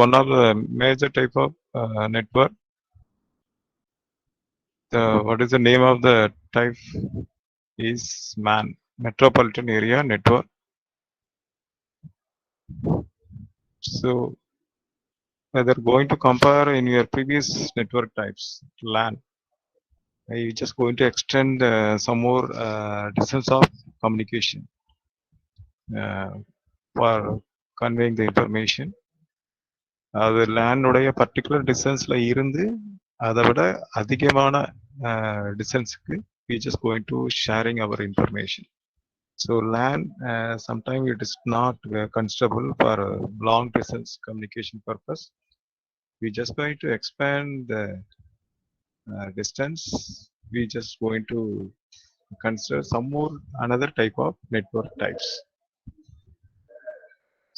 one of the major type of network. What is the name of the type is MAN, Metropolitan Area Network. So whether going to compare in your previous network types, LAN, you just going to extend some more distance of communication for conveying the information. அது லேனுடைய particular டிஸ்டன்ஸ்ல இருந்து அதை விட அதிகமான டிஸ்டன்ஸுக்கு we just going to sharing our information. So LAN sometimes it is not considerable for long distance communication purpose. We just going to expand the distance. We just going to consider some more another type of network types.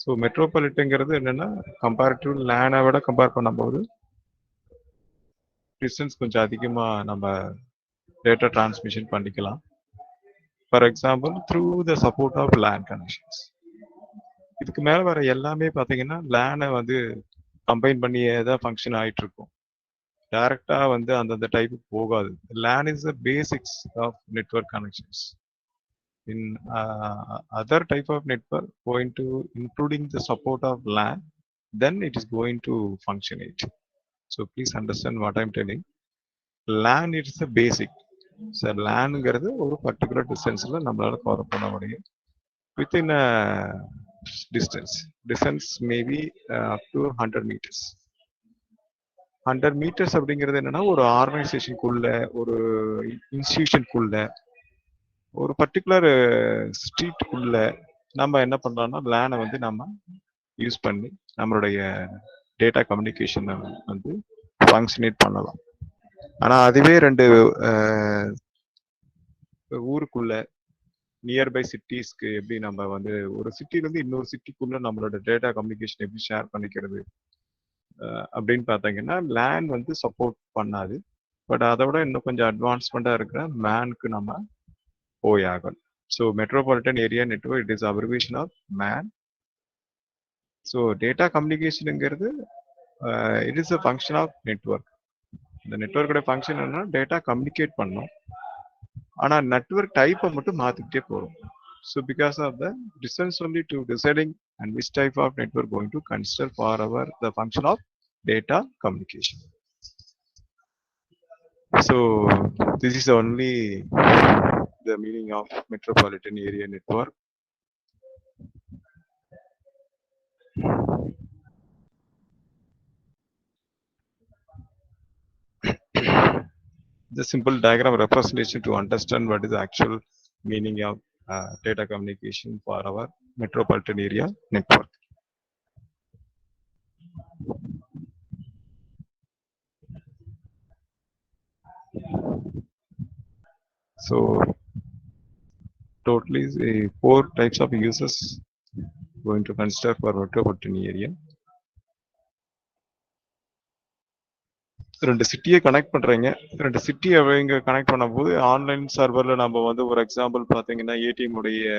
So மெட்ரோபாலிட்டன்ங்கிறது என்னன்னா comparative லேனை விட compare பண்ணும்போது distance கொஞ்சம் அதிகமாக நம்ம data transmission பண்ணிக்கலாம். For example through the support of LAN connections. இதுக்கு மேலே வர எல்லாமே பார்த்தீங்கன்னா லேனை வந்து கம்பைன் பண்ணியே தான் ஃபங்க்ஷன் ஆகிட்டு இருக்கும். டைரக்டாக வந்து அந்தந்த டைப்புக்கு போகாது. LAN is the basics of network connections. In other type of network going to including the support of LAN, then it is going to functionate. So please understand what I'm telling. LAN is the basic. So LAN ங்கிறது ஒரு particular distanceல நம்மளால cover பண்ண முடியும். Within a distance may be up to 100 meters. 100 meters அப்படிங்கிறது என்னன்னா ஒரு ஆர்கனைசேஷனுக்குள்ள ஒரு இன்ஸ்டிடியூஷனுக்குள்ள ஒரு பர்டிகுலர் ஸ்ட்ரீட்டுக்குள்ள நம்ம என்ன பண்றோம்னா லேனை வந்து நம்ம யூஸ் பண்ணி நம்மளுடைய டேட்டா கம்யூனிகேஷனை வந்து ஃபங்க்ஷனேட் பண்ணலாம். ஆனால் அதுவே ரெண்டு ஊருக்குள்ள நியர்பை சிட்டிஸ்க்கு எப்படி நம்ம வந்து ஒரு சிட்டிலேருந்து இன்னொரு சிட்டிக்குள்ள நம்மளோட டேட்டா கம்யூனிகேஷன் எப்படி ஷேர் பண்ணிக்கிறது அப்படின்னு பார்த்தீங்கன்னா லேன் வந்து சப்போர்ட் பண்ணாது. பட் அதை விட இன்னும் கொஞ்சம் அட்வான்ஸ்மெண்ட்டாக இருக்கிற மேனுக்கு நம்ம போயாகணும். So metropolitan area network, it is abbreviation of MAN. So data communication ங்கிறது it is a function of network. இந்த நெட்வொர்க்கோட ஃபங்க்ஷன் என்ன டேட்டா கம்யூனிகேட் பண்ணோம். ஆனால் நெட்வொர்க் டைப்பை மட்டும் மாற்றிக்கிட்டே போகிறோம். So because of the distance only to deciding and which type of network going to consider for our the function of data communication. So this is only the meaning of metropolitan area network. The simple diagram representation to understand what is the actual meaning of data communication for our metropolitan area network. So totally 4 types of users going to consider for metropolitan area. ரெண்டு சிட்டியை connect பண்ணுறீங்க. ரெண்டு சிட்டியை அவங்க connect பண்ணும்போது online சர்வரில் நம்ம வந்து ஒரு எக்ஸாம்பிள் பார்த்தீங்கன்னா ஏடிஎம் உடைய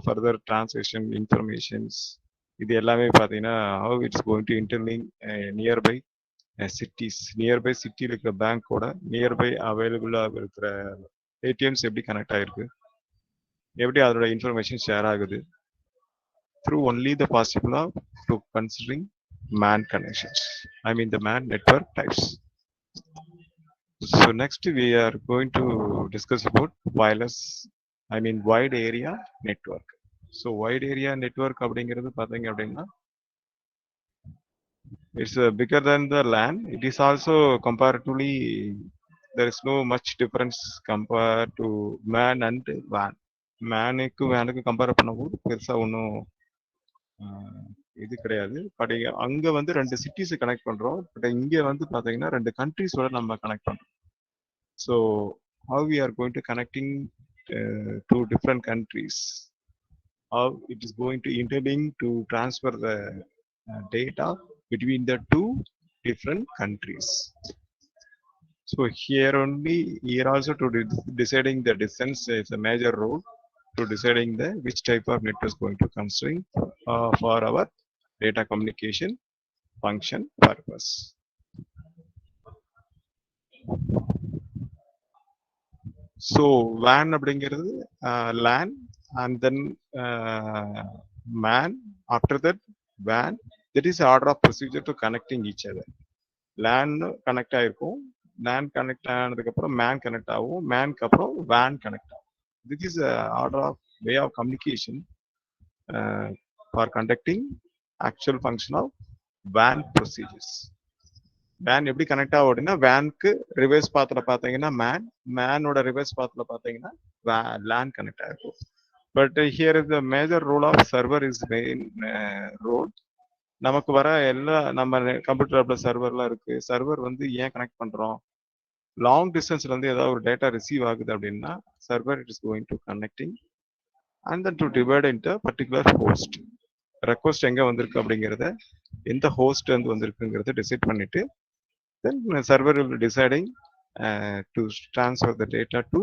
ஃபர்தர் டிரான்சாக்ஷன் இன்ஃபர்மேஷன்ஸ் இது எல்லாமே பார்த்தீங்கன்னா how it's going to interlink nearby cities. Nearby சிட்டியில் இருக்கிற பேங்க்கோட நியர்பை அவைலபிளாக இருக்கிற ஏடிஎம்ஸ் எப்படி கனெக்ட் ஆகிருக்கு, எப்படி அதோட இன்ஃபர்மேஷன் ஷேர் ஆகுது through only the possible of to considering MAN connections. I mean the MAN network types. So next we are going to discuss about wireless, I mean wide area network. So wide area network அப்படிங்கிறது பார்த்தீங்க அப்படின்னா it's bigger than the LAN. It is also comparatively there is no much difference compared to MAN and WAN. MAN-க்கு WAN-க்கு compare பண்ணும்போது பெருசாக ஒன்றும் இது கிடையாது. பட் அங்கே வந்து ரெண்டு சிட்டிஸை கனெக்ட் பண்ணுறோம். பட் இங்கே வந்து பார்த்தீங்கன்னா ரெண்டு கண்ட்ரிஸோட நம்ம கனெக்ட் பண்ணுறோம். So how we are going to connecting to different countries, how it is going to interlink to transfer the data between the two different countries. So here only here also to deciding the distance is a major role to deciding the which type of network is going to constrain for our data communication. function, purpose. So WAN அப்படிங்கிறது LAN and then MAN, after that WAN. That is the order of procedure to connecting each other. LAN connect ஆயிருக்கும், LAN connect ஆனதுக்கு அப்புறம் MAN connect ஆகும், MANக்கு அப்புறம் WAN connect ஆகும். This is a order of way of communication for conducting actual function of WAN procedures. WAN எப்படி connect ஆகும் அப்படின்னா வேனுக்கு ரிவர்ஸ் பாத்துல பாத்தீங்கன்னா மேனோட ரிவர்ஸ் பாத்துல பாத்தீங்கன்னா LAN கனெக்ட் ஆகும். But here is the major role of server is main role. நமக்கு வர எல்லா நம்ம கம்ப்யூட்டர் ஆப்ல சர்வர்லாம் இருக்கு. சர்வர் வந்து ஏன் கனெக்ட் பண்றோம்? லாங் டிஸ்டன்ஸ்ல இருந்து ஏதாவது ஒரு டேட்டா ரிசீவ் ஆகுது அப்படின்னா server it is going to connecting and then to divide into particular host. Request எங்க வந்திருக்கு அப்படிங்கிறத எந்த ஹோஸ்ட் வந்து வந்திருக்குங்கிறத டிசைட் பண்ணிட்டு then server will be deciding to transfer the data to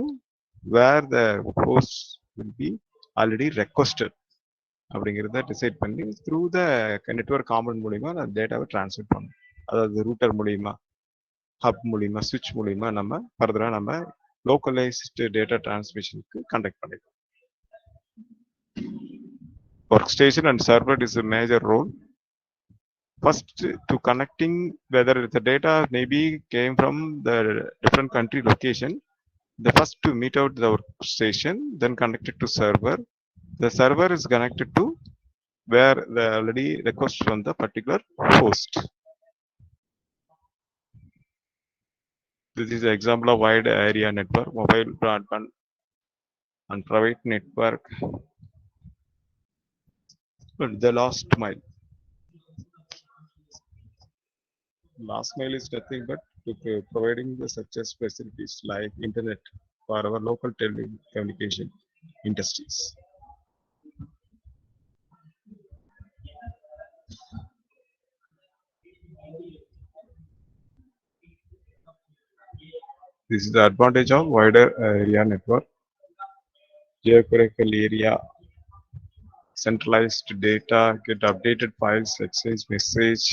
where the host will be already requested அப்படிங்கிறத decide பண்ணி through the network component மூலிமா அந்த டேட்டாவை டிரான்ஸ்ஃபர் பண்ணணும். அதாவது ரூட்டர் மூலிமா, ஹப் மூலிமா, சுவிட்ச் மூலிமா நம்ம ஃபர்தரா நம்ம லோக்கலைஸ்டு டேட்டா டிரான்ஸ்மிஷனுக்கு கண்டக்ட் பண்ணிக்கலாம். Work station and server is a major role. First, to connecting whether the data maybe came from the different country location, the first to meet out the workstation, then connected to server. The server is connected to where the already request from the particular host. This is an example of wide area network, mobile broadband and private network. The last mile. Last mile is nothing but providing the such as facilities like internet for our local telecommunication industries. This is the advantage of wider area network. Geographical area, centralized data, get updated files, exchange message,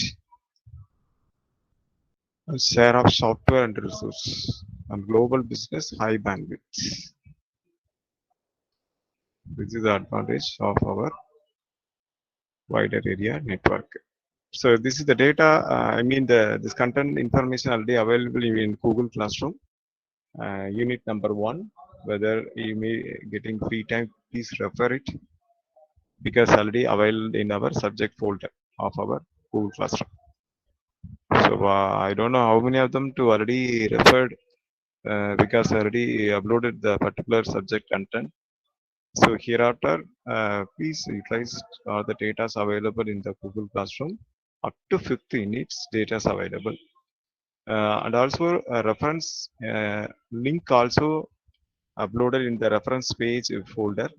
share of software and resources, and global business high bandwidth. This is the advantage of our wider area network. So this is the data. I mean this content information already available in Google Classroom. Unit number 1. Whether you may getting free time, please refer it because already available in our subject folder of our Google Classroom. So I don't know how many of them to already referred because I already uploaded the particular subject content. So hereafter, please utilize all the data available in the Google Classroom. Up to 5th units data is available. And also a reference link also uploaded in the reference page folder.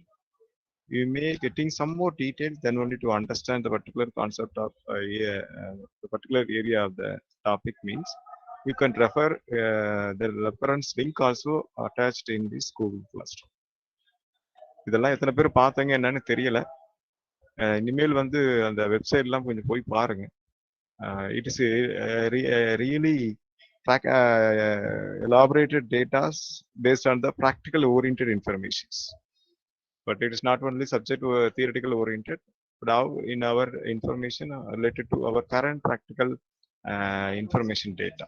You may getting some more details then only to understand the particular concept of the particular area of the topic means you can refer the reference link also attached in this Google Classroom. இதெல்லாம் எத்தனை பேர் பார்த்தீங்க என்னன்னு தெரியல. இனிமேல் வந்து அந்த வெப்சைட்லாம் கொஞ்சம் போய் பாருங்க. It is really elaborated data based on the practical oriented informations. But it is not only subject theoretical oriented, but now in our information related to our current practical information data.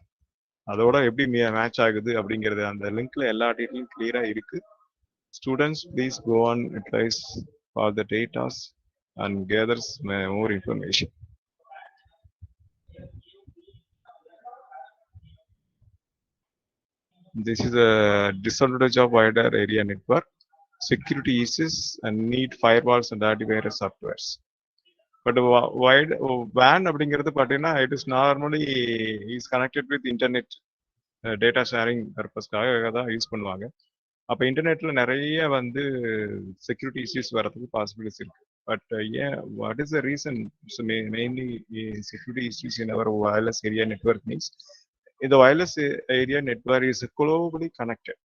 அதோட எப்படி match ஆகுது அப்படிங்கிறது அந்த லிங்க்ல எல்லா டீட்டெயிலும் கிளியரா இருக்கு. Students, please go on utilize all the data and gathers more information. This is a disadvantage of wider area network. Security issues and need firewalls and antivirus softwares. But wide WAN அப்படிங்கிறது பார்த்தீங்கன்னா it is normally is connected with internet data sharing purpose-காக தான் use பண்ணுவாங்க. அப்போ இன்டர்நெட்ல நிறைய வந்து security issues வரதுக்கு possibilities இருக்கு. பட் ஏன் what is the reason? Mainly security issues in our wireless area network means இந்த wireless area network is globally connected.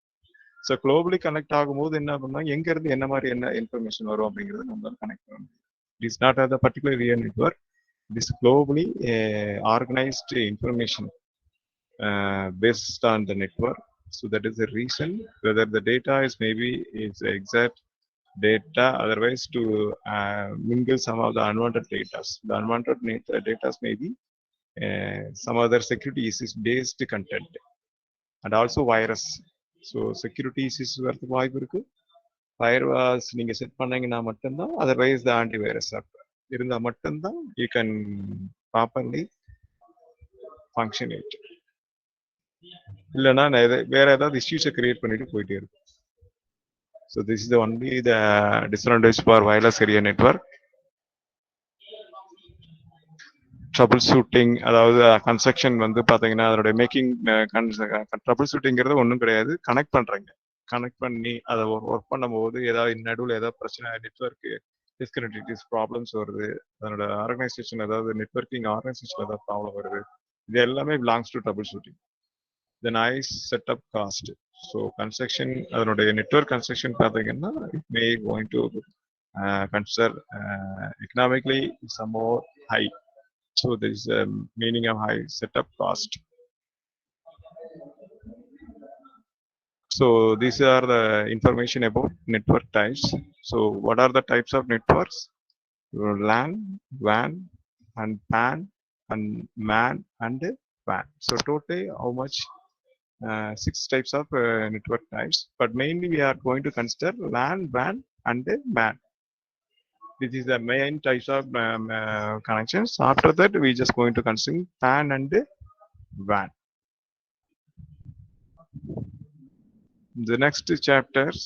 So globally connect ஆகும்போது என்ன பண்ணா எங்க இருந்து என்ன மாதிரி என்ன இன்ஃபர்மேஷன் வரும் அப்படிங்கிறது நம்மளால கனெக்ட் பண்ண முடியும். It is not the particular area network. This globally organized information based on the network. So that is the reason whether the data is maybe is exact data, otherwise to mingle some of the unwanted data. The unwanted data may be some other security issues based content and also virus. So security issues வரதுக்கு வாய்ப்பு இருக்கு. Firewalls நீங்க set பண்ணீங்கன்னா மட்டும்தான், otherwise the antivirus இருந்தா மட்டும்தான் you can properly function it. இல்லைன்னா வேற ஏதாவது இஷ்யூஸை கிரியேட் பண்ணிட்டு போயிட்டே இருக்கும். So this is the only the disadvantage for wireless area network. Trouble shooting, அதாவது கன்ஸ்ட்ரக்ஷன் வந்து பார்த்தீங்கன்னா அதனுடைய மேக்கிங் ட்ரபிள் ஷூட்டிங்கிறது ஒன்றும் கிடையாது. கனெக்ட் பண்ணுறீங்க, கனெக்ட் பண்ணி அதை ஒர்க் பண்ணும்போது ஏதாவது நடுவில் ஏதாவது பிரச்சனை, நெட்ஒர்க்கு டிஸ்கனெக்டிவிட்டிஸ் ப்ராப்ளம்ஸ் வருது, அதனோட ஆர்கனைசேஷன் ஏதாவது நெட்ஒர்க்கிங் ஆர்கனைசேஷன் ஏதாவது ப்ராப்ளம் வருது, இது எல்லாமே belongs to trouble shooting. The nice setup cost. So construction, அதனுடைய நெட்வொர்க் கன்ஸ்ட்ரக்ஷன் பார்த்தீங்கன்னா it may going to consider economically some more high. So there is a meaning of high setup cost. So these are the information about network types. So what are the types of networks? LAN, WAN, and PAN, and MAN, and WAN. So totally how much? 6 types of network types, but mainly we are going to consider LAN, WAN, and MAN. This is the main types of connections. After that, we just going to consider PAN and WAN. The next chapters,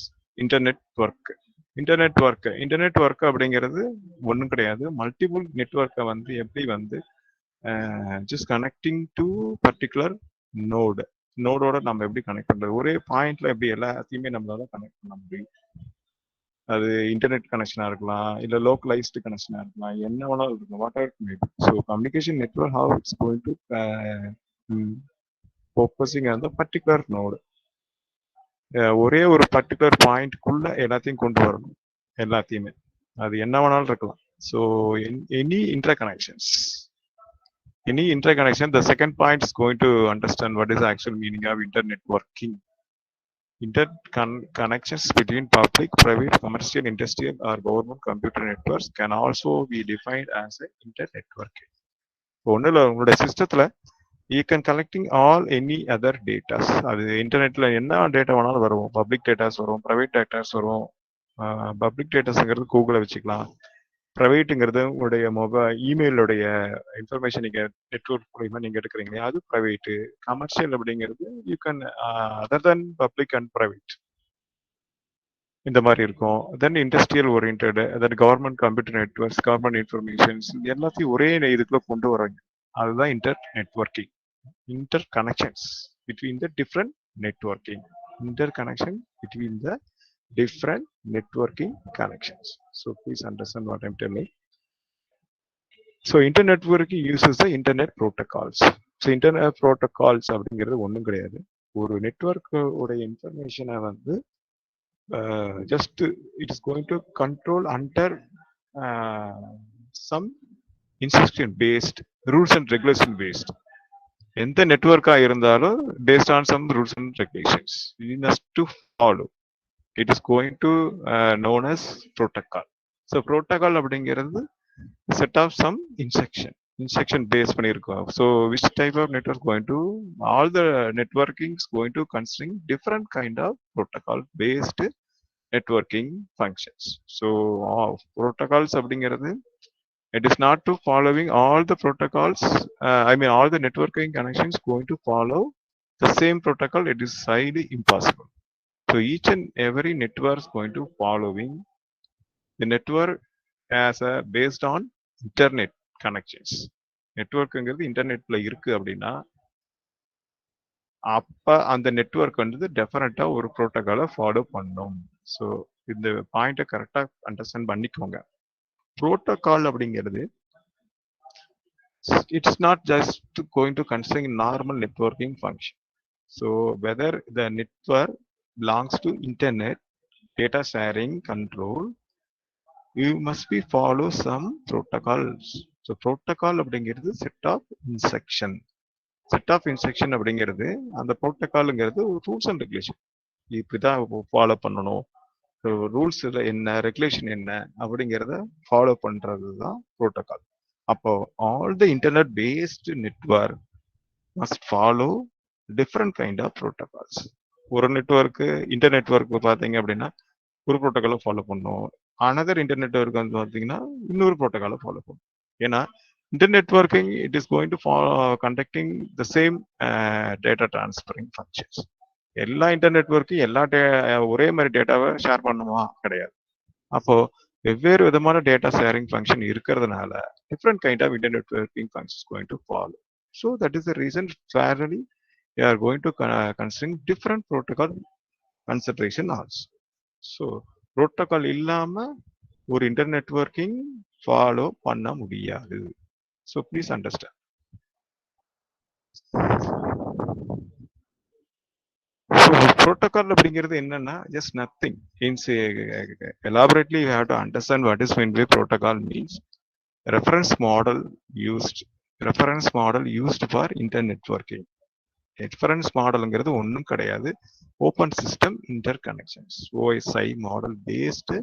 internet work. Internet work அப்படிங்கிறது ஒன்றும் கிடையாது. Multiple நெட்வொர்க்கை வந்து எப்படி வந்து just connecting to particular node. நோடோட நம்ம எப்படி connect பண்றது, ஒரே பாயிண்ட்ல எப்படி எல்லாத்தையுமே நம்மளால கனெக்ட் பண்ண முடியும். அது இன்டர்நெட் கனெக்ஷனா இருக்கலாம், இல்ல லோக்கலைஸ்டு கனெக்ஷனா இருக்கலாம், என்ன வேணாலும் இருக்கும், what ever maybe. So communication network how it's going to focusing on the particular node. ஒரே ஒரு பர்டிகுலர் பாயிண்ட்குள்ள எல்லாத்தையும் கொண்டு வரணும், எல்லாத்தையுமே. அது என்ன வேணாலும் இருக்கலாம். So any inter connections, any interconnection. The second point is going to understand what is the actual meaning of internetworking. Interconnections between public, private, commercial, industrial, or government computer networks can also be defined as a internetworking. ஒன்றும் இல்லை, உங்களோட சிஸ்டத்தில் you can collecting all any other data. அது இன்டர்நெட்டில் என்ன data வேணாலும் வரும். Public datas வரும், ப்ரைவேட் டேட்டாஸ் வரும். பப்ளிக் டேட்டாஸுங்கிறது கூகுளில் வச்சுக்கலாம். ப்ரைவேட்டுங்கிறது உங்களுடைய இமெயிலுடைய இன்ஃபர்மேஷன் நீங்கள் நெட்வொர்க் மூலிமா நீங்கள் எடுக்கிறீங்க, அது ப்ரைவேட்டு. கமர்ஷியல் அப்படிங்கிறது you can other then public and private, இந்த மாதிரி இருக்கும். Then industrial oriented, then government computer networks, government informations, எல்லாத்தையும் ஒரே இதுக்குள்ள கொண்டு வராங்க. அதுதான் inter networking. Inter connections between the different networking, inter connection between the different networking connections. So please understand what I'm telling. So internet networking uses the internet protocols. So internet protocols அப்படிங்கிறது ஒன்றும் கிடையாது. ஒரு network உடைய இன்ஃபர்மேஷனை வந்து just it is going to control under some instruction based, rules and regulation based. எந்த நெட்வொர்க்கா இருந்தாலும் based on some rules and regulations we must to follow. It is going to known as protocol. So protocol அப்படிங்கிறது set of some instruction based பண்ணியிருக்கோம். So which type of network going to, all the networking is going to considering different kind of protocol based networking functions. So protocols அப்படிங்கிறது it is not to following all the protocols, I mean all the networking connections going to follow the same protocol. It is highly impossible. So each and every network is going to following the network as a based on internet connections. நெட்வொர்க்குங்கிறது இன்டர்நெட்ல இருக்கு அப்படின்னா அப்ப அந்த network வந்து டெஃபினட்டா ஒரு ப்ரோட்டோகாலை follow பண்ணும். ஸோ இந்த பாயிண்ட்டை கரெக்டா அண்டர்ஸ்டாண்ட் பண்ணிக்கோங்க. ப்ரோட்டோகால் அப்படிங்கிறது it's not just going to consider normal networking function. So whether the network belongs to internet data sharing control, you must be follow some protocols. So protocol அப்படிங்கிறது set of instruction. Set of instruction அப்படிங்கிறது அந்த ப்ரோட்டோகாலுங்கிறது ஒரு rules and regulation. இப்படிதான் follow பண்ணணும், rules என்ன, regulation என்ன அப்படிங்கிறத ஃபாலோ பண்றது தான் ப்ரோட்டோகால். அப்போ all the internet based network must follow different kind of protocols. ஒரு நெட்வொர்க்கு இன்டர் நெட்வொர்க் பார்த்தீங்க அப்படின்னா ஒரு ப்ரோட்டோகாலை ஃபாலோ பண்ணும். அனதர் இன்டர் நெட்வொர்க் வந்து பார்த்தீங்கன்னா இன்னொரு ப்ரோட்டோகாலை ஃபாலோ பண்ணும். ஏன்னா inter networking it is going to conducting the same data transferring functions. எல்லா இன்டர் நெட்வொர்க்கும் எல்லா ஒரே மாதிரி டேட்டாவை ஷேர் பண்ணுமா? கிடையாது. அப்போ வெவ்வேறு விதமான டேட்டா ஷேரிங் ஃபங்க்ஷன் இருக்கிறதுனால different kind of inter networking functions going to follow. So that is the reason fairly we are going to considering different protocol consideration also. So protocol இல்லாம ஒரு இன்டர் நெட்வொர்க்கிங் ஃபாலோ பண்ண முடியாது. So please understand. So protocol அப்படிங்கிறது என்னன்னா just nothing. Means elaborately you have to understand what is meant by protocol means reference model used for inter networking. Reference மாடலுங்கிறது ஒன்றும் கிடையாது, open system inter connections, OSI model based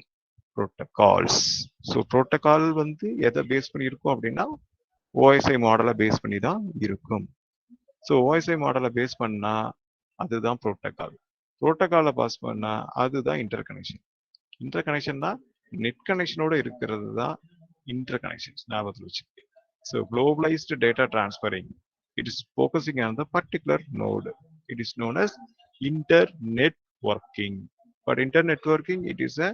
protocols. So protocol வந்து எதை base பண்ணி இருக்கும் அப்படின்னா OSI மாடலை base பண்ணி தான் இருக்கும். ஸோ ஓஎஸ்ஐ மாடலை பேஸ் பண்ணா அதுதான் ப்ரோட்டோகால். ப்ரோட்டோகாலை பாஸ் பண்ணா அதுதான் இன்டர் கனெக்ஷன். இன்டர் கனெக்ஷன்னா நெட் கனெக்ஷனோட இருக்கிறது தான் இன்டர் கனெக்ஷன்ஸ். ஞாபகத்தில் வச்சுக்கோங்க. So globalised data transferring, it is focusing on the particular node. It is known as internetworking. But internetworking, it is a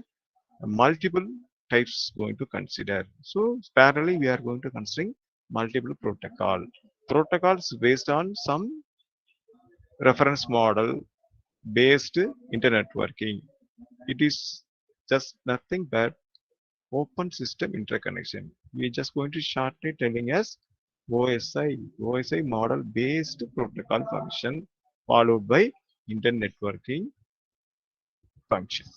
multiple types going to consider. So parallelly, we are going to considering multiple protocols based on some reference model based internetworking. It is just nothing but open system interconnection. We are just going to shortly telling us OSI model based protocol function followed by internet networking function.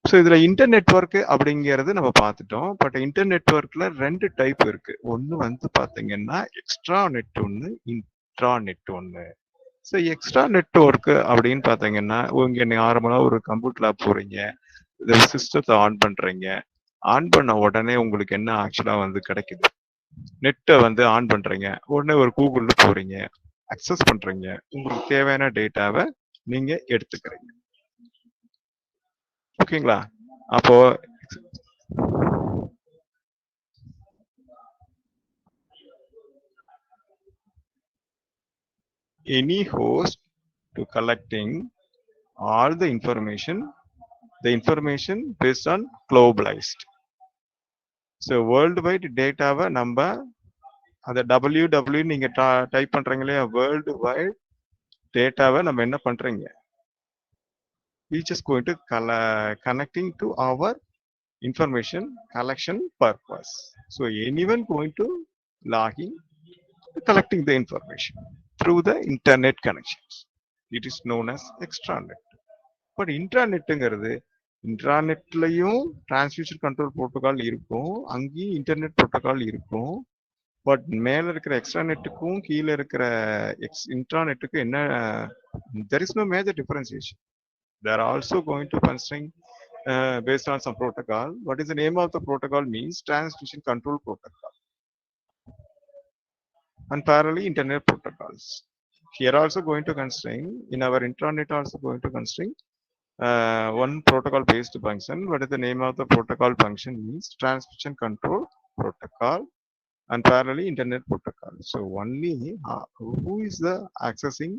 So இதில் inter network அப்படிங்கிறது நம்ம பார்த்துட்டோம். But inter நெட்வொர்க்கில் 2 type இருக்கு. ஒன்று வந்து பார்த்தீங்கன்னா extra net ஒன்று, இன்ட்ரா நெட் ஒன்று. ஸோ எக்ஸ்ட்ரா நெட்வொர்க்கு அப்படின்னு பார்த்தீங்கன்னா இங்கே நார்மலாக ஒரு கம்ப்யூட்டர் லேப் போகிறீங்க, இந்த சிஸ்டத்தை ஆன் பண்ணுறீங்க. ஆன் பண்ண உடனே உங்களுக்கு என்ன ஆக்சுவலாக வந்து கிடைக்குது, நெட்டை வந்து ஆன் பண்ணுறீங்க, உடனே ஒரு கூகுளில் போகிறீங்க, அக்சஸ் பண்ணுறீங்க, உங்களுக்கு தேவையான டேட்டாவை நீங்கள் எடுத்துக்கிறீங்க. ஓகேங்களா? அப்போ any host to collecting all the information based on globalized. So worldwide dataவை நம்ம அந்த www நீங்க டைப் பண்றீங்க இல்லையா, வேர்ல்டு வைட் டேட்டாவை நம்ம என்ன பண்றீங்க, we just going to connecting to our information collection purpose. So anyone going to log in collecting the information through the internet connections. It is known as extranet. But intranet இன்ட்ராநெட்லையும் transmission control protocol இருக்கும், அங்கேயும் internet protocol இருக்கும். But மேல இருக்கிற எக்ஸ்ட்ராநெட்டுக்கும் கீழே இருக்கிற இன்ட்ராநெட்டுக்கும் என்ன, there is no major differentiation. They are also going to constrain based on some protocol. What is the name of the protocol means transmission control protocol. And parallelly internet protocols. Here also going to constrain, in our intranet also going to constrain one protocol based function. What is the name of the protocol function means transmission control protocol, and parallelly internet protocol. So only who is the accessing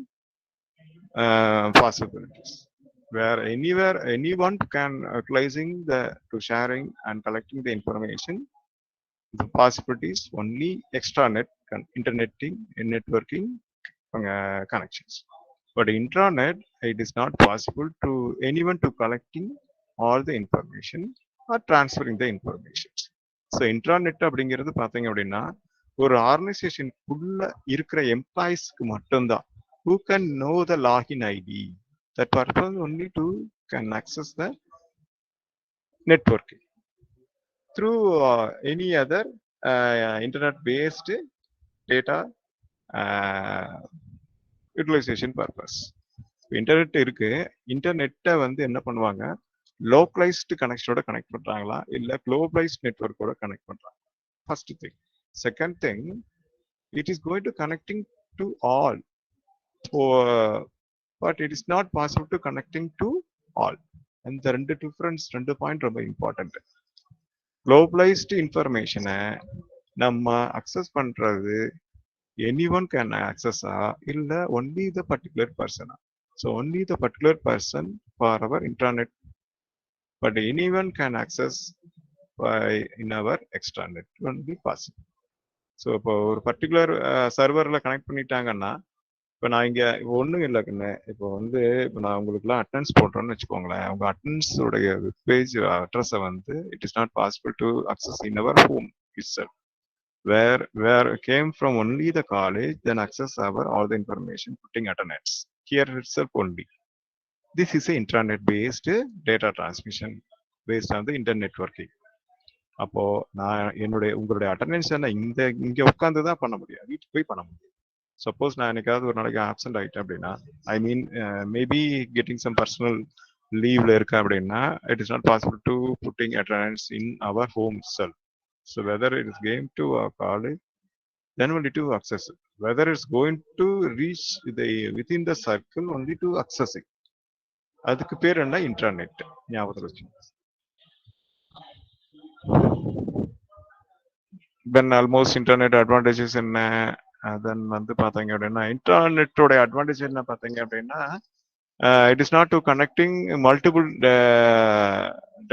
possibilities, where anywhere anyone can utilizing the to sharing and collecting the information. The possibilities only extranet interneting networking connections. But intranet, it is not possible to anyone to collecting all the information or transferring the information. So intranet அப்படிங்கிறது பார்த்தீங்க அப்படின்னா ஒரு ஆர்கனைசேஷனுக்குள்ள இருக்கிற எம்ப்ளாயிஸ்க்கு மட்டும்தான் who can know the login ID. That purpose only to can access the networking. through any other internet based data utilization purpose. Internet இருக்கு. இன்டர்நெட்டை வந்து என்ன பண்ணுவாங்க, லோக்கலைஸ்டு கனெக்ஷனோட கனெக்ட் பண்றாங்களா இல்ல குளோபலைஸ்ட் நெட்வொர்க்கோட கனெக்ட் பண்றாங்க. First thing. Second thing, it is going to connecting to all, but it is not possible to connecting to all. அந்த ரெண்டு point ரொம்ப இம்பார்ட்டன்ட். குளோபலைஸ்டு இன்ஃபர்மேஷனை நம்ம அக்சஸ் பண்றது anyone can access இல்ல only the particular person. So only the particular person for our intranet, but anyone can access by in our extranet only possible. So இப்போ ஒரு particular சர்வரில் connect பண்ணிட்டாங்கன்னா, இப்போ நான் இங்கே ஒன்றும் இல்லைக்குன்னு இப்போ வந்து இப்போ நான் உங்களுக்குலாம் அட்டன்ஸ் போட்டோன்னு வச்சுக்கோங்களேன். உங்கள் அட்டன்ஸோடைய வெப்பேஜ் அட்ரஸை வந்து it is not possible to access in our home itself. where came from only the college, then access our all the information putting attendance here itself only. This is a intranet based data transmission based on the internet networking. அப்போ நான் உங்களுடைய attendance இங்க உட்காந்து தான் பண்ண முடியும், வீட்டுக்கு போய் பண்ண முடியும். சப்போஸ் நான் என்னைக்காவது ஒரு நாளைக்கு ஆப்சென்ட் ஆயிட்டேன் அப்படின்னா, I mean maybe getting some personal லீவ்ல இருக்கேன் அப்படின்னா, it is not possible to putting attendance in our home self. So whether it is going to our college, then only to access it. Whether it's going to reach within the circle, only to access it. அதுக்கு பேர் என்ன, internet. ஞாபகத்தில் வச்சுக்கோங்க. Then almost internet advantages என்ன, then வந்து பார்த்தீங்க அப்படின்னா இன்டர்நெட்டோட advantage என்ன பார்த்தீங்க அப்படின்னா, it is not to connecting multiple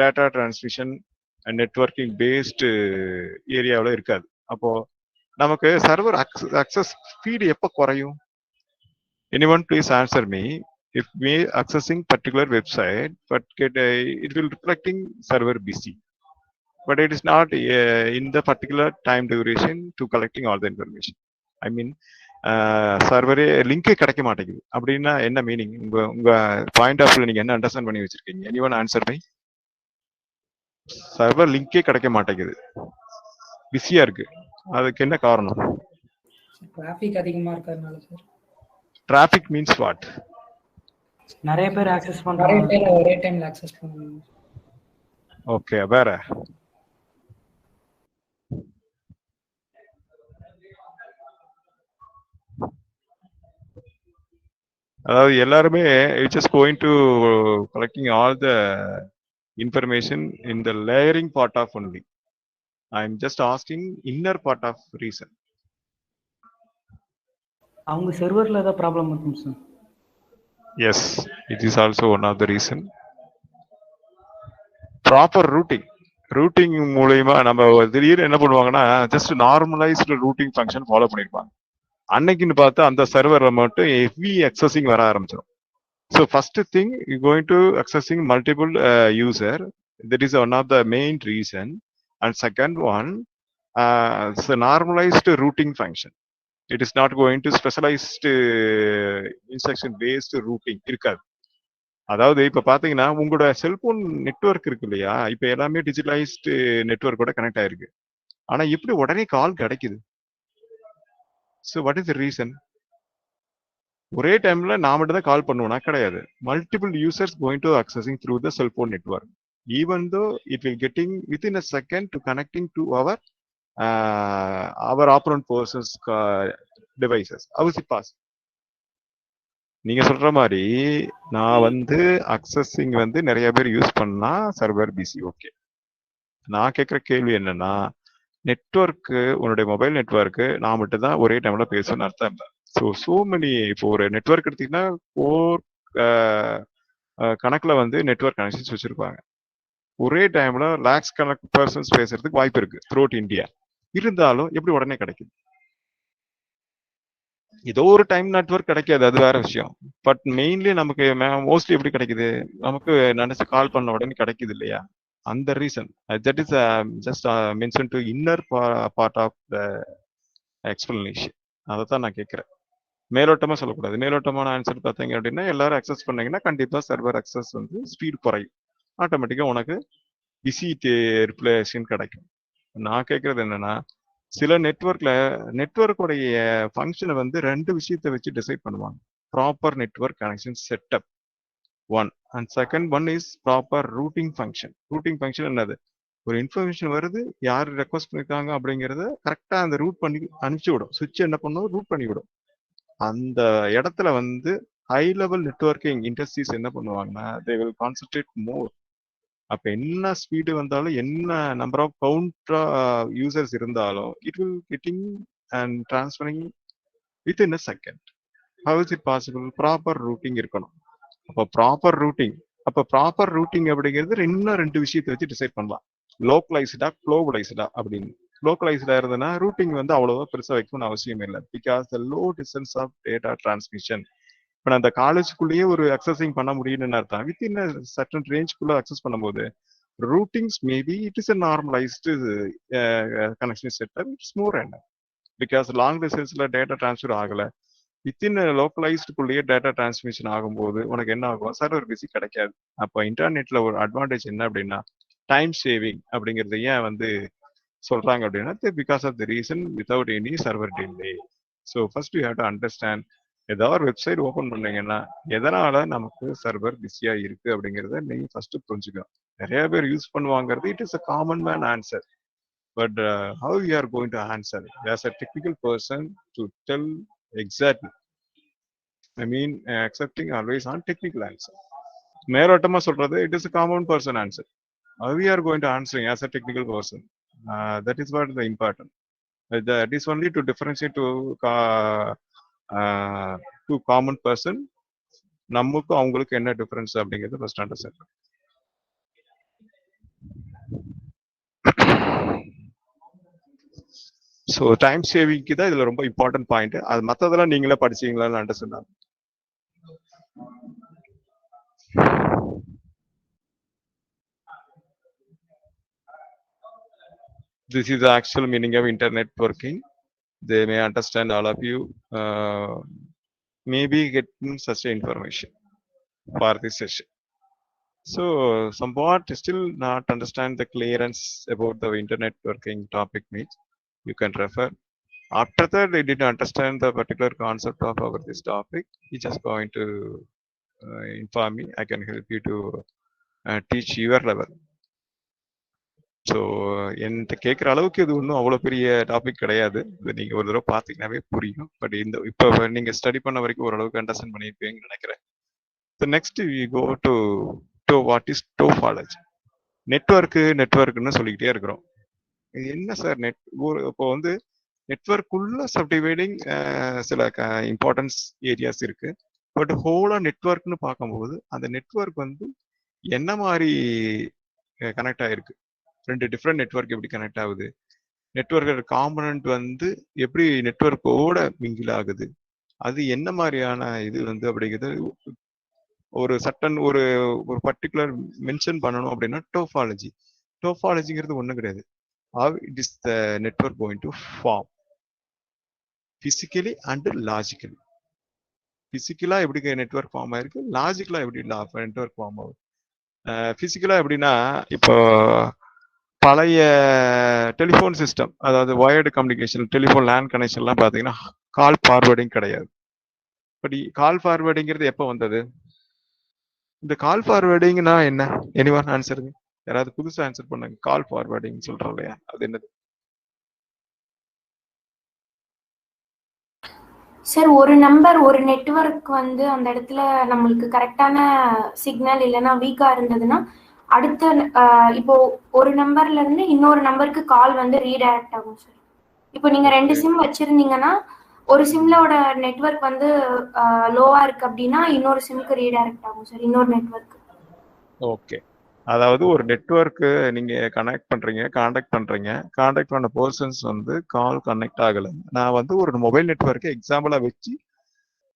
data transmission networking based ஏரியாவில் இருக்காது. அப்போ நமக்கு சர்வர் அக்சஸ் ஸ்பீடு எப்போ குறையும்? Anyone please answer me. If we accessing particular website, but it will reflecting server busy, but it is not in the particular time duration to collecting all the information. I mean சர்வரே லிங்கே கிடைக்க மாட்டேங்குது அப்படின்னா என்ன meaning? உங்க point of view நீங்க என்ன understand பண்ணி வச்சிருக்கீங்க? Anyone answer me. Server லிங்கே கிடைக்க மாட்டேங்குது, பிஸியா இருக்கு. அதுக்கு என்ன காரணம்? டிராஃபிக் அதிகமா இருக்கறனால சார். Traffic means what? நிறைய பேர் ஆக்சஸ் பண்றாங்க, நிறைய பேர் ஒரே டைம்ல ஆக்சஸ் பண்ணுவாங்க. ஓகே, வேற? அதாவது எல்லாருமே it's just going to collecting all the information in the layering part of only. I am just asking inner part of reason. அவங்க சர்வர்ல ஏதாவது ப்ராப்ளம் இருக்கும் sir. Yes, it is also one of the reason. Proper routing மூலமா நம்ம திடீர்னு என்ன பண்ணுவாங்கன்னா, just normalised routing function follow பண்ணிருப்பாங்க. அன்னைக்குன்னு பார்த்தா அந்த சர்வர்ல மட்டும் ஹெவி அக்சஸிங் வர ஆரம்பிச்சிடும். So first thing, you're going to accessing multiple user. That is one of the main reason. And second one, it's a normalized routing function. It is not going to specialized instruction based routing. அதாவது இப்ப பாத்தீங்கன்னா உங்களோட cellphone network இருக்கு இல்லையா, இப்ப எல்லாமே digitalised நெட்வொர்க்கோட connect ஆயிருக்கு. ஆனா எப்படி உடனே கால் கிடைக்குது? So what is the reason? ஒரே டைம்ல நான் மட்டும் தான் கால் பண்ணுவேனா? கிடையாது. Multiple users going to accessing through the cellphone network. Even though it will getting within a second to connecting to our apparent persons devices. How is it possible? நீங்க சொல்ற மாதிரி நான் வந்து அக்சஸிங் வந்து நிறைய பேர் யூஸ் பண்ணா சர்வர் பிசி. ஓகே, நான் கேட்குற கேள்வி என்னன்னா, நெட்வொர்க்கு உன்னுடைய மொபைல் நெட்வொர்க்கு நான் மட்டும் தான் ஒரே டைம்ல பேசணும்னு அர்த்தம் இல்லை. ஸோ மெனி இப்போ ஒரு நெட்வொர்க் எடுத்தீங்கன்னா 4 கணக்குல வந்து நெட்வொர்க் கனெக்ஷன்ஸ் வச்சிருப்பாங்க. ஒரே டைம்ல லேக்ஸ் கணக்கு பர்சன்ஸ் பேசுறதுக்கு வாய்ப்பு இருக்கு த்ரூஅவுட் இந்தியா. இருந்தாலும் எப்படி உடனே கிடைக்குது? ஏதோ ஒரு டைம் நெட்வொர்க் கிடைக்காது, அது வேற விஷயம். பட் மெயின்லி நமக்கு மோஸ்ட்லி எப்படி கிடைக்குது? நமக்கு நினைச்சு கால் பண்ண உடனே கிடைக்குது இல்லையா? அந்த reason that is just mention to inner part of the explanation. அதை தான் நான் கேட்கிறேன். மேலோட்டமா சொல்லக்கூடாது. மேலோட்டமான ஆன்சர் பார்த்தீங்க அப்படின்னா, எல்லாரும் அக்சஸ் பண்ணீங்கன்னா கண்டிப்பா சர்வர் அக்சஸ் வந்து ஸ்பீட் குறையும். ஆட்டோமேட்டிக்கா உனக்கு பிஸி ரிப்ளேஷன் கிடைக்கும். நான் கேட்கறது என்னன்னா, சில நெட்வொர்க்குடைய ஃபங்க்ஷனை வந்து 2 விஷயத்தை வச்சு டிசைட் பண்ணுவாங்க. Proper network connection setup one, and second one is proper routing function. Routing function என்னது? ஒரு இன்ஃபர்மேஷன் வருது, யார் ரெக்வஸ்ட் பண்ணிருக்காங்க அப்படிங்கிறத கரெக்டா அந்த ரூட் பண்ணி அனுப்பிச்சு விடும். சுவிட்ச் என்ன பண்ணும்? ரூட் பண்ணி விடும். அந்த இடத்துல வந்து ஹை லெவல் நெட்வொர்க்கிங் இண்டஸ்ட்ரீஸ் என்ன பண்ணுவாங்கன்னா, தே வில் கான்சென்ட்ரேட் மோர். அப்ப என்ன ஸ்பீடு வந்தாலும், என்ன நம்பர் ஆஃப் கவுண்டர் யூசர்ஸ் இருந்தாலும், it will getting and transferring within a second. Have is it possible? Proper routing இருக்கணும். அப்போ ப்ராப்பர் ரூட்டிங் அப்படிங்கிறது இன்னும் 2 விஷயத்தை வச்சு டிசைட் பண்ணலாம். லோக்கலைஸ்டா, குளோபலைஸ்டா அப்படின்னு. லோக்கலைஸ்டா இருந்ததுன்னா ரூட்டிங் வந்து அவ்வளவா பெருசா வைக்கணும்னு அவசியம் இல்லை. Because the low distance of data transmission. இப்போ நான் அந்த காலேஜுக்குள்ளேயே ஒரு அக்சஸிங் பண்ண முடியும்னு அர்த்தம். வித்தின் சர்டன் ரேஞ்சுக்குள்ள அக்சஸ் பண்ணும்போது routings maybe it is a normalized connection setup. It's more end because long distanceல டேட்டா டிரான்ஸ்ஃபர் ஆகல. வித்தின் லோக்கலைஸ்டுக்குள்ளேயே டேட்டா டிரான்ஸ்மிஷன் ஆகும்போது உனக்கு என்ன ஆகும்? சர்வர் பிஸி கிடைக்காது. அப்போ இன்டர்நெட்ல ஒரு அட்வான்டேஜ் என்ன அப்படின்னா, டைம் சேவிங் அப்படிங்கிறது ஏன் வந்து சொல்றாங்க அப்படின்னா, because of the reason without any server delay. So first you have to understand. ஏதாவது ஒரு வெப்சைட் ஓப்பன் பண்ணீங்கன்னா எதனால நமக்கு சர்வர் பிஸியா இருக்கு அப்படிங்கிறத நீங்க ஃபர்ஸ்ட் புரிஞ்சுக்கணும். நிறைய பேர் யூஸ் பண்ணுவாங்கிறது it is a common man answer. But how you are going to answer as a technical person to tell exactly. I mean accepting always on technical answer. மேலோட்டமா சொல்றது it is a common person answer. How you are going to answering as a technical person, that is what the important. That is only to differentiate to common person. நமக்கும் அவங்களுக்கு என்ன difference அப்படிங்கிறது first understand. So time சேவிங்க்கு தான் இதுல ரொம்ப important point. அது மற்றதெல்லாம் நீங்களே படிச்சீங்களான்னு understand. This is the actual meaning of internet working. They may understand, all of you maybe getting such information for this session. So somewhat still not understand the clearance about the internet working topic means you can refer. After that they didn't understand the particular concept of our this topic, he just going to inform me. I can help you to teach your level. So என்கிட்ட கேட்குற அளவுக்கு இது ஒன்றும் அவ்வளோ பெரிய topic கிடையாது. இது நீங்கள் ஒரு தடவை பார்த்தீங்கன்னாவே புரியும். பட் இந்த இப்போ நீங்கள் ஸ்டடி பண்ண வரைக்கும் ஓரளவுக்கு அண்டர்ஸ்டாண்ட் பண்ணியிருப்பீங்கன்னு நினைக்கிறேன். So next we go to what is topology. நெட்வொர்க்குன்னு சொல்லிக்கிட்டே இருக்கிறோம். இது என்ன சார் இப்போ வந்து நெட்வொர்க்குள்ள சப்டிவைடிங் சில இம்பார்ட்டன்ஸ் ஏரியாஸ் இருக்கு. பட் ஹோலா நெட்வொர்க்னு பார்க்கும்போது அந்த நெட்வொர்க் வந்து என்ன மாதிரி கனெக்ட் ஆகிருக்கு, 2 டிஃப்ரெண்ட் நெட்வொர்க் எப்படி கனெக்ட் ஆகுது, நெட்வொர்க் காம்பனன்ட் வந்து எப்படி நெட்வொர்க்கோட மிங்கில் ஆகுது, அது என்ன மாதிரியான இது வந்து அப்படிங்கிறது ஒரு சட்டன் ஒரு பர்டிகுலர் மென்ஷன் பண்ணணும் அப்படின்னா டோபாலஜிங்கிறது ஒன்றும் கிடையாது. how it is the network going to form physically and logically. பிசிக்கலா எப்படி நெட்வொர்க் ஃபார்ம் ஆயிருக்கு, லாஜிக்கலா எப்படி நெட்வொர்க் ஃபார்ம் ஆகுது. பிசிக்கலா எப்படின்னா, இப்போ பழைய டெலிஃபோன் சிஸ்டம், அதாவது வயர்டு கம்யூனிகேஷன், டெலிஃபோன் லேண்ட் கனெக்ஷன்லாம் பார்த்தீங்கன்னா கால் ஃபார்வர்டிங் கிடையாது. பட் கால் ஃபார்வர்டிங்கிறது எப்போ வந்தது? இந்த கால் ஃபார்வர்டிங்னா என்ன? எனிவன் ஆன்சருங்க, யாராவது புதுசாக ஆன்சர் பண்ணுங்க. கால் ஃபார்வர்டிங் சொல்றோம் இல்லையா, அது என்னது சார்? ஒரு நம்பர் ஒரு நெட்வொர்க் வந்து அந்த இடத்துல நம்மளுக்கு கரெக்டான சிக்னல் இல்லைன்னா வீக்கா இருந்ததுன்னா அடுத்த இப்போ ஒரு நம்பர்ல இருந்து இன்னொரு நம்பருக்கு கால் வந்து ரீடைரக்ட் ஆகும் சார். இப்போ நீங்க 2 சிம் வச்சிருந்தீங்கன்னா ஒரு சிம்லோட நெட்வொர்க் வந்து லோவா இருக்கு அப்படின்னா இன்னொரு சிம்க்கு ரீடைரக்ட் ஆகும் சார், இன்னொரு நெட்வொர்க். ஓகே, அதாவது ஒரு நெட்வொர்க்கு நீங்க காண்டாக்ட் பண்ண பர்சன்ஸ் வந்து கால் கனெக்ட் ஆகல. நான் வந்து ஒரு மொபைல் நெட்வொர்க்கை எக்ஸாம்பிளா வச்சு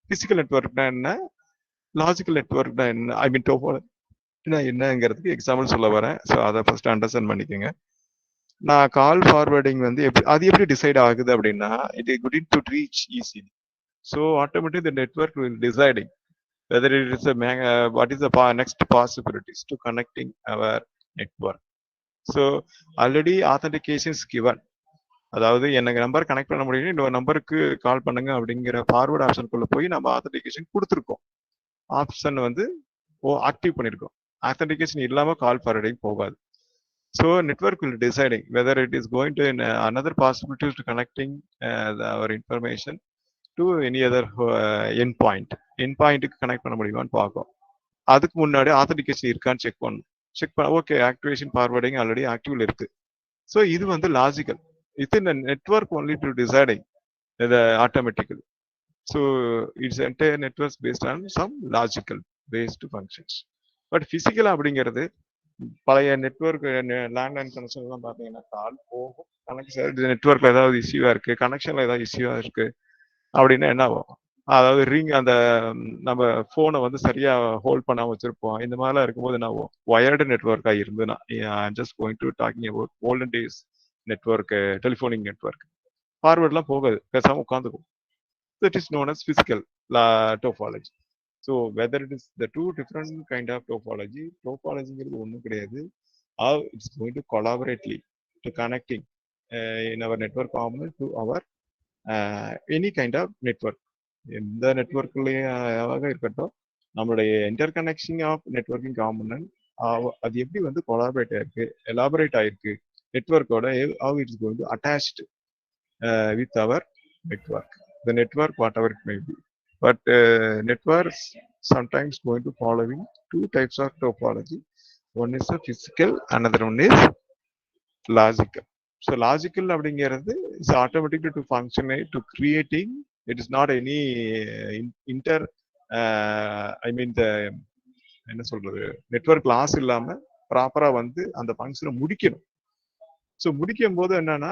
பிசிக்கல் நெட்வொர்க்னா என்ன, லாஜிக்கல் நெட்வொர்க்னா என்ன, ஐ மீன் டோபாலஜினா என்னங்கிறதுக்கு எக்ஸாம்பிள் சொல்ல வரேன். ஸோ அதை ஃபர்ஸ்ட் அண்டர்ஸ்டாண்ட் பண்ணிக்கோங்க. நான் கால் ஃபார்வர்டிங் வந்து அது எப்படி டிசைட் ஆகுது அப்படின்னா, it is good to reach easily. So automatic the network will deciding whether it is what is the next possibilities to connecting our network. So already authentications given, அதாவது எனக்கு number connect பண்ண முடியும், இன்னொரு நம்பருக்கு கால் பண்ணுங்க அப்படிங்கிற ஃபார்வர்ட் ஆப்ஷனுக்குள்ள போய் நம்ம ஆத்தன்டிகேஷன் கொடுத்துருக்கோம். ஆப்ஷன் வந்து ஆக்டிவ் பண்ணியிருக்கோம். ஆத்தன்டிகேஷன் இல்லாமல் கால் ஃபார்வர்டிங் போகாது. So network will deciding whether it is going to another possibility to connecting our information to any other endpoint. Endpointக்கு கனெக்ட் பண்ண முடியுமான்னு பார்க்கும். அதுக்கு முன்னாடி ஆத்தன்டிகேஷன் இருக்கான்னு செக் பண்ணணும். செக் பண்ண ஓகே, ஆக்டிவேஷன் ஃபார்வர்டிங் ஆல்ரெடி ஆக்டிவ்ல இருக்கு. ஸோ இது வந்து logical. In network only to deciding automatically. So it's entire networks based on some logical based functions. But பிசிக்கலா அப்படிங்கிறது பழைய நெட்வொர்க் லேண்ட்லைன் கனெக்ஷன் எல்லாம் பார்த்தீங்கன்னா கால் போகும், கனெக்ஷன் நெட்வொர்க்ல ஏதாவது இஷ்யூவா இருக்கு, கனெக்ஷன்ல ஏதாவது இஷ்யூவா இருக்கு அப்படின்னா என்ன ஆகும், அதாவது ரிங் அந்த நம்ம போனை வந்து சரியா ஹோல்ட் பண்ணாம வச்சிருப்போம். இந்த மாதிரிலாம் இருக்கும்போது என்ன ஆகும், ஒயர்டு நெட்வொர்க்கா இருந்துன்னா just going to talking about olden days network, telephonic network, ஃபார்வர்ட்லாம் போகாது, பேசாம உட்காந்துக்கும். That is known as physical topology. So whether it is the two different kind of topology ஒன்றும் கிடையாது. How it's going to collaboratively to connecting in our network component to our any kind of network. எந்த நெட்வொர்க்லயாக இருக்கட்டும், நம்மளுடைய interconnection of networking component அது எப்படி வந்து collaborate ஆயிருக்கு, elaborate ஆயிருக்கு நெட்வொர்க்கோட, how it is going to attached with our network, the network whatever it may be. But networks sometimes going to following two types of topology. One is a physical, another one is logical. So logical அப்படிங்கிறது is automatically to function to creating. It is not any I mean the என்ன சொல்றது, network loss இல்லாம ப்ராப்பரா வந்து அந்த ஃபங்க்ஷனை முடிக்கணும். So முடிக்கும் போது என்னன்னா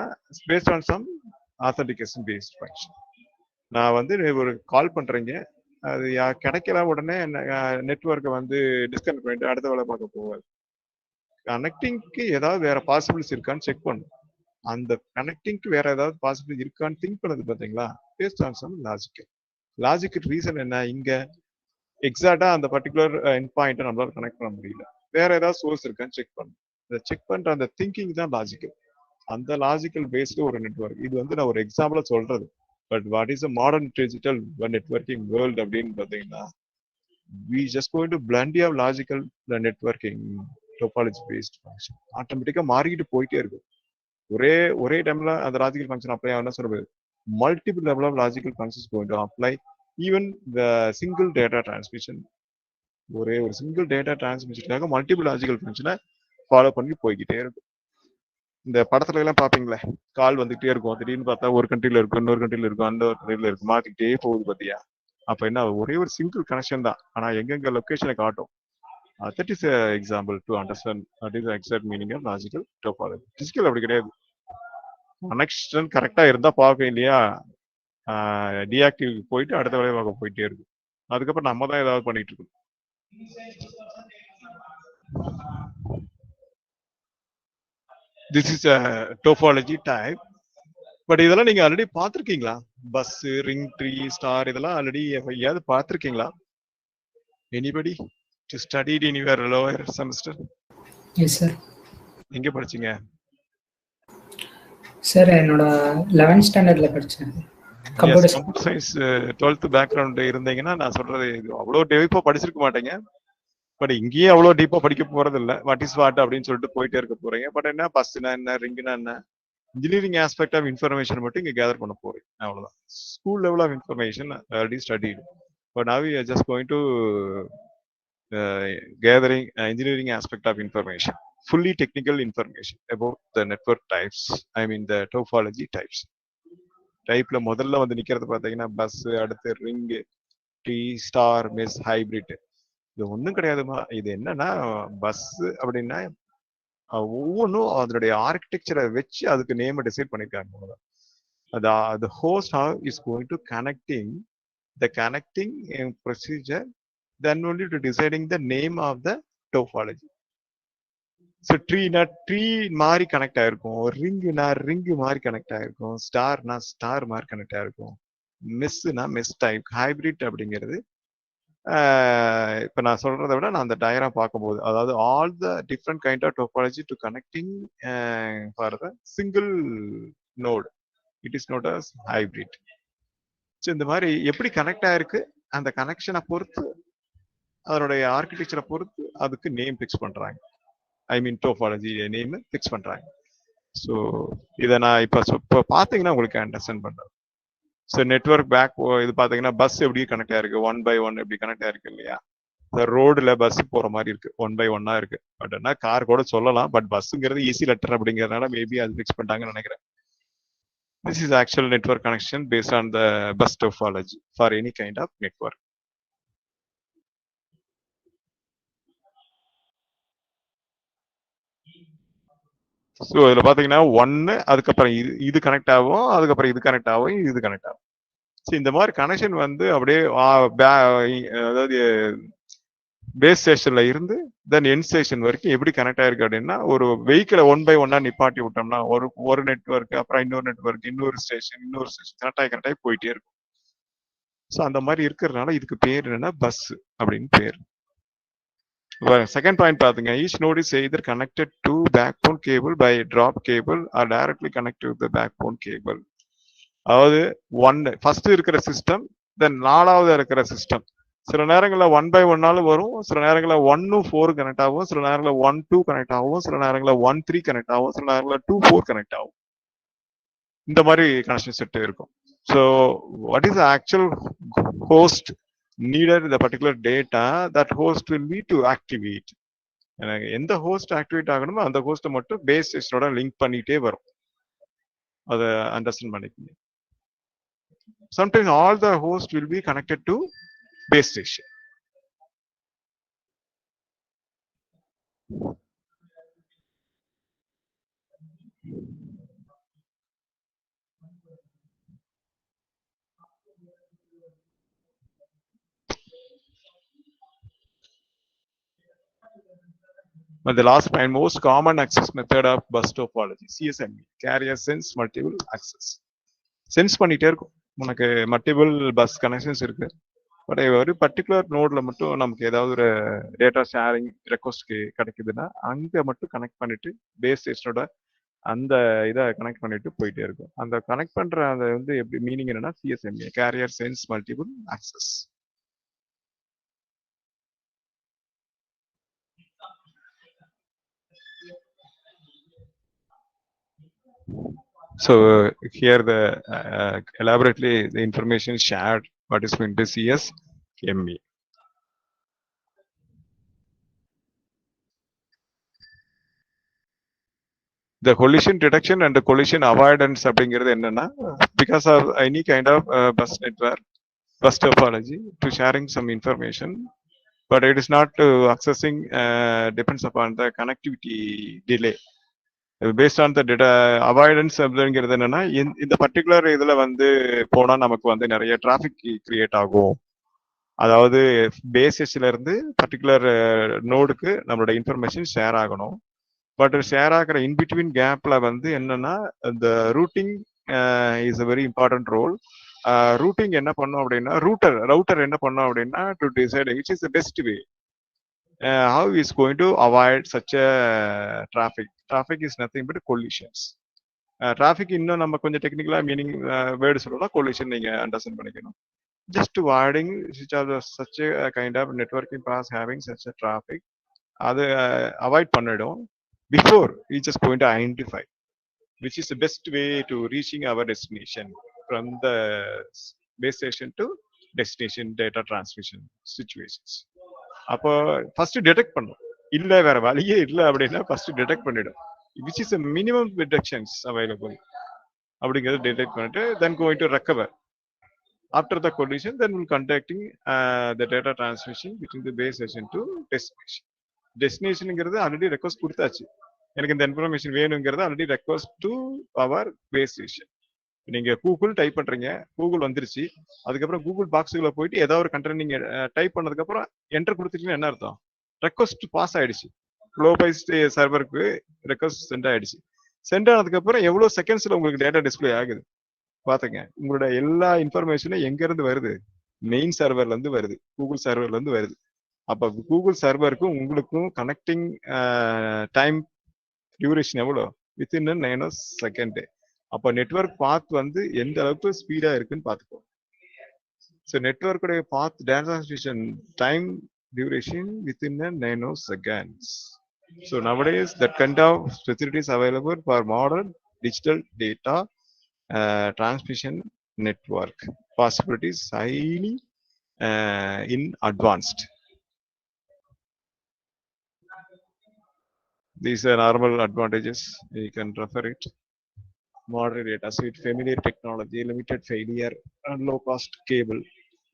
based on some authentication based function. நான் வந்து ஒரு கால் பண்றீங்க, அது கிடைக்கல, உடனே நெட்வொர்க்கை வந்து டிஸ்கனெக்ட் பண்ணிட்டு அடுத்த வேலை பார்க்க போவாது. கனெக்டிங்க்கு ஏதாவது வேற பாசிபிலிட்டிஸ் இருக்கான்னு செக் பண்ணும். அந்த கனெக்டிங்க்கு வேற ஏதாவது பாசிபிலிட்டி இருக்கான்னு திங்க் பண்ணது பார்த்தீங்களா, based on some logical. Logical reason என்ன, இங்க எக்ஸாக்டா அந்த பர்டிகுலர் எண்ட் பாயிண்ட்டை நம்மளால கனெக்ட் பண்ண முடியல, வேற ஏதாவது சோர்ஸ் இருக்கான்னு செக் பண்ணும். இந்த செக் பண்ற அந்த திங்கிங் தான் லாஜிக்கல். அந்த லாஜிக்கல் பேஸ்டு ஒரு நெட்வொர்க். இது வந்து நான் ஒரு எக்ஸாம்பிளா சொல்றது. But what is a modern digital networking world அப்படின்னு பார்த்தீங்கன்னா, we just going to blend your logical networking topology based function. ஆட்டோமேட்டிக்கா மாறிக்கிட்டு போயிட்டே இருக்கும். ஒரே டைம்ல அந்த லாஜிக்கல் ஃபங்க்ஷன் அப்ளை ஆகணும்னு சொல்றது, multiple level of logical functions going to apply. Even the single data transmission, ஒரே ஒரு சிங்கிள் டேட்டா டிரான்ஸ்மிஷனுக்காக மல்டிபிள் லாஜிக்கல் ஃபங்க்ஷனை ஃபாலோ பண்ணி போய்கிட்டே இருக்கும். இந்த படத்துல எல்லாம் பாப்பீங்களே, கால் வந்துகிட்டே இருக்கும், திடீர்னு பார்த்தா ஒரு கண்ட்ரில இருக்கும், இன்னொரு கண்ட்ரில இருக்கும், அந்த ஒரு கண்ட்ரில இருக்கும், மாத்திக்கிட்டே போகுது பாத்தியா. அப்ப என்ன, ஒரே ஒரு சிங்கிள் கனெக்ஷன் தான், ஆனா எங்கெங்க லொகேஷனை காட்டும். That is example to understand what is exact meaning of logical topology. Physical அப்படி கிடையாது. கனெக்ஷன் கரெக்டா இருந்தா பார்க்க இல்லையா, டிஆக்டிவ் போயிட்டு அடுத்த வேலையை பார்க்க போயிட்டே இருக்கு. அதுக்கப்புறம் நம்ம தான் ஏதாவது பண்ணிட்டு இருக்கோம். This is a topology type. But இதெல்லாம் நீங்க ஆல்ரெடி பார்த்திருக்கீங்களா? பஸ், ரிங் ட்ரீ, ஸ்டார், இதெல்லாம் ஆல்ரெடி எங்கேயாவது பார்த்திருக்கீங்களா? Anybody to studied in your lower semester? Yes sir. எங்க படிச்சீங்க சார்? என்னோட 11th ஸ்டாண்டர்ட்ல படிச்சேன். கம்ப்யூட்டர் சயின்ஸ் 12th பேக்ரவுண்ட் இருந்தீங்கன்னா நான் சொல்றது அவ்வளோ டீப்பா படிச்சிருக்க மாட்டேங்க. பட் இங்கேயே அவ்வளோ டீப்பா படிக்க போறது இல்லை. வாட் இஸ் வாட் அப்படின்னு சொல்லிட்டு போயிட்டே இருக்க போறீங்க. பட் என்ன, பஸ்னா என்ன, ரிங்குனா என்ன, இன்ஜினியரிங் ஆஸ்பெக்ட் ஆஃப் இன்ஃபர்மேஷன் மட்டும் இங்க கேதர் பண்ண போறீங்க, அவ்வளவுதான். School level of information already studied. But now we are just going to gathering engineering aspect of information, fully technical information about the network types, I mean the topology types. டைப்ல முதல்ல வந்து நிக்கிறது பாத்தீங்கன்னா bus, அடுத்து ring, tree, star, mess, hybrid. இது ஒன்றும் கிடையாதுமா. இது என்னன்னா, பஸ் அப்படின்னா ஒவ்வொன்றும் அதனுடைய ஆர்கிடெக்சரை வச்சு அதுக்கு நேம் டிசைட் பண்ணிருக்காங்க. the host how is going to connecting the connecting procedure, then only to deciding the name of the topology. So tree மாதிரி கனெக்ட் ஆயிருக்கும், ரிங்குனா ரிங் மாதிரி கனெக்ட் ஆயிருக்கும், ஸ்டார்னா ஸ்டார் மாதிரி கனெக்ட் ஆயிருக்கும், மெஸ்னா மெஸ் டைப், ஹைபிரிட் அப்படிங்கிறது இப்போ நான் சொல்றதை விட நான் அந்த டயக்ராம் பார்க்கும்போது அதாவது all the different kind of topology to connecting for the single node it is not as hybrid. So இந்த மாதிரி எப்படி கனெக்ட் ஆயிருக்கு அந்த கனெக்ஷனை பொறுத்து அதனுடைய ஆர்கிடெக்சரை பொறுத்து அதுக்கு நேம் ஃபிக்ஸ் பண்றாங்க. ஐ மீன் டோபாலஜி நேம் ஃபிக்ஸ் பண்றாங்க. ஸோ இதை நான் இப்போ பார்த்தீங்கன்னா உங்களுக்கு அண்டர்ஸ்டாண்ட் பண்றேன். ஸோ நெட்வொர்க் பேக் இது பார்த்தீங்கன்னா பஸ் எப்படி கனெக்ட் ஆயிருக்கு, 1 by 1 எப்படி கனெக்ட் ஆயிருக்கு இல்லையா? ரோடுல பஸ் போற மாதிரி இருக்கு, 1 by 1 இருக்கு. பட் என்ன கார் கூட சொல்லலாம், பட் பஸ்ஸுங்கிறது ஈஸி லெட்டர் அப்படிங்கிறதுனால மேபி அது ஃபிக்ஸ் பண்ணிட்டாங்கன்னு நினைக்கிறேன். This is actual network connection based on the bus topology for any kind of network. So இதுல பாத்தீங்கன்னா 1 அதுக்கப்புறம் இது கனெக்ட் ஆகும், அதுக்கப்புறம் இது கனெக்ட் ஆகும், இது கனெக்ட் ஆகும். ஸோ இந்த மாதிரி கனெக்ஷன் வந்து அப்படியே அதாவது பேஸ் ஸ்டேஷன்ல இருந்து தென் எண்ட் ஸ்டேஷன் வரைக்கும் எப்படி கனெக்ட் ஆயிருக்கு அப்படின்னா, ஒரு வெஹிக்கிளை 1 by 1 நிப்பாட்டி விட்டோம்னா ஒரு நெட்வொர்க், அப்புறம் இன்னொரு நெட்வொர்க், இன்னொரு ஸ்டேஷன் கனெக்ட் ஆகி போயிட்டே இருக்கும். ஸோ அந்த மாதிரி இருக்கிறதுனால இதுக்கு பேர் என்னன்னா பஸ் அப்படின்னு பேர். செகண்ட் பாயிண்ட் பாத்துங்க, each node is either connected to backbone cable by drop cable or directly connect to the backbone cable. அதாவது ஃபர்ஸ்ட் இருக்கிற சிஸ்டம், தென் 4வது இருக்கிற சிஸ்டம். சில நேரங்களில் 1 by 1 வரும், சில நேரங்களில் 1 to 4 கனெக்ட் ஆகும், சில நேரங்களில் 1 2 கனெக்ட் ஆகும், சில நேரங்களில் 1 3 கனெக்ட் ஆகும், சில நேரங்களில் 2 4 கனெக்ட் ஆகும். இந்த மாதிரி கனெக்ஷன் செட் இருக்கும். So what is the actual host needed the particular data that host will be to activate. எனக்கு எந்த ஹோஸ்ட் ஆக்டிவேட் ஆகணுமோ அந்த ஹோஸ்ட்டை மட்டும் பேஸ் ஸ்டேஷனோட லிங்க் பண்ணிட்டே வரும். அதை அண்டர்ஸ்டாண்ட் பண்ணிக்கணும். Sometimes all the host will be connected to base station. But the last point, most common access method of bus topology, CSME, carrier sense multiple access. Sense பண்ணிட்டே இருக்கும், உனக்கு multiple bus connections இருக்கு, but ஒரு particular நோட்ல மட்டும் நமக்கு ஏதாவது ஒரு டேட்டா ஷேரிங் ரெக்வஸ்ட் கிடைக்குதுன்னா அங்க மட்டும் கனெக்ட் பண்ணிட்டு பேஸ் ஸ்டேஷனோட அந்த இதை கனெக்ட் பண்ணிட்டு போயிட்டே இருக்கும். அந்த கனெக்ட் பண்ற அந்த வந்து எப்படி மீனிங் என்னன்னா CSMA, carrier sense multiple access. So here the elaborately the information shared what is going to CSME. The collision detection and the collision avoidance அப்படிங்கிறது என்னன்னா, because of any kind of bus network, bus topology to sharing some information, but it is not accessing depends upon the connectivity delay. Based on the data avoidance அப்படிங்கிறது என்னன்னா, இந்த particular இதுல வந்து போனா நமக்கு வந்து நிறைய டிராஃபிக் கிரியேட் ஆகும். அதாவது பேசிஸ்ல இருந்து பர்டிகுலர் நோடுக்கு நம்மளோட இன்ஃபர்மேஷன் ஷேர் ஆகணும். பட் ஷேர் ஆகிற இன்பிட்வீன் கேப்ல வந்து என்னன்னா, இந்த routing is a very important role. Routing என்ன பண்ணும் அப்படின்னா, ரவுட்டர் என்ன பண்ணும் அப்படின்னா, to decide which is the best way. How is going to avoid such a traffic? Traffic is nothing but collisions. Traffic இன்னும் நம்ம கொஞ்சம் டெக்னிக்கலா மீனிங் வேர்டு சொல்லலாம், collision நீங்க அண்டர்ஸ்டாண்ட் பண்ணிக்கணும். Just avoiding such a kind of networking paths having such a traffic, அது avoid பண்ணிடும். Before we just going to identify which is the best way to reaching our destination from the base station to destination data transmission situations. அப்போ first detect பண்ணும், இல்ல வேற வழியே இல்லை அப்படின்னா first detect பண்ணிடும் which is minimum detections available அப்படிங்கிறத டிடெக்ட் பண்ணிட்டு then going to recover after the collision, then will conducting the data transmission between the base station to destination. டெஸ்டினேஷனுங்கிறது ஆல்ரெடி ரெக்வஸ்ட் கொடுத்தாச்சு, எனக்கு இந்த இன்ஃபர்மேஷன் வேணுங்கிறது already request to our base station. நீங்க Google type பண்றீங்க, கூகுள் வந்துருச்சு, அதுக்கப்புறம் Google பாக்ஸுக்குள்ள போயிட்டு ஏதாவது ஒரு கண்டென்ட் நீங்க டைப் பண்ணதுக்கு அப்புறம் என்டர் கொடுத்துட்டீங்கன்னா என்ன அர்த்தம், ரெக்வஸ்ட் பாஸ் ஆயிடுச்சு, குளோபல் சர்வருக்கு ரெக்வஸ்ட் சென்ட் ஆயிடுச்சு. சென்ட் ஆனதுக்கு அப்புறம் எவ்வளவு செகண்ட்ஸ்ல உங்களுக்கு டேட்டா டிஸ்பிளே ஆகுது பாத்துங்க. உங்களோட எல்லா இன்ஃபர்மேஷனும் எங்க இருந்து வருது, மெயின் சர்வர்ல இருந்து வருது, கூகுள் சர்வர்ல இருந்து வருது. அப்ப கூகுள் சர்வருக்கும் உங்களுக்கும் கனெக்டிங் டைம் டியூரேஷன் எவ்வளோ? Within 9 second. அப்ப நெட்வொர்க் பாத் வந்து எந்த அளவுக்கு ஸ்பீடா இருக்குன்னு பார்த்துக்கோ. So நெட்வொர்க்குடைய path transaction time duration within 9 seconds. So nowadays that kind of facilities available for modern digital data transmission network possibilities highly in advanced. These are normal advantages. You can refer it. Modern data suite, familiar technology, limited failure, and low cost cable.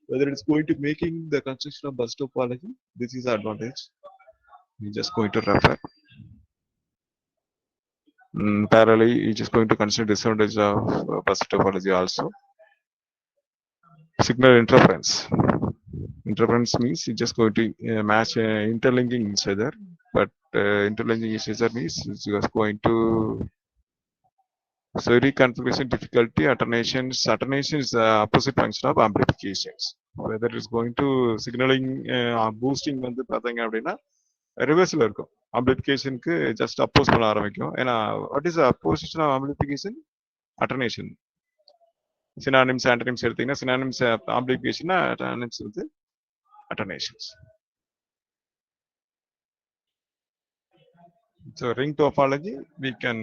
Whether it's going to making the construction of bus topology, this is advantage. We're just going to refer. Parallelly, you're just going to consider disadvantage of bus topology also. Signal interference. Interference means you're just going to match interlinking each other, but interlinking each other means it's just going to so reconfiguration difficulty. Alternation is the opposite function of amplifications. Whether it's going to signaling boosting வந்து பாத்தீங்க அப்படின்னா ரிவர்ஸ்ல இருக்கும். ஆம்பிளிஃபிகேஷனுக்கு just அப்போஸ் பண்ண ஆரம்பிக்கும். ஏன்னா what is opposition of amplification? Attenuation. Synonyms antonyms எடுத்தீங்கன்னா synonyms amplification, attenuations வந்து attenuations. So ring topology we can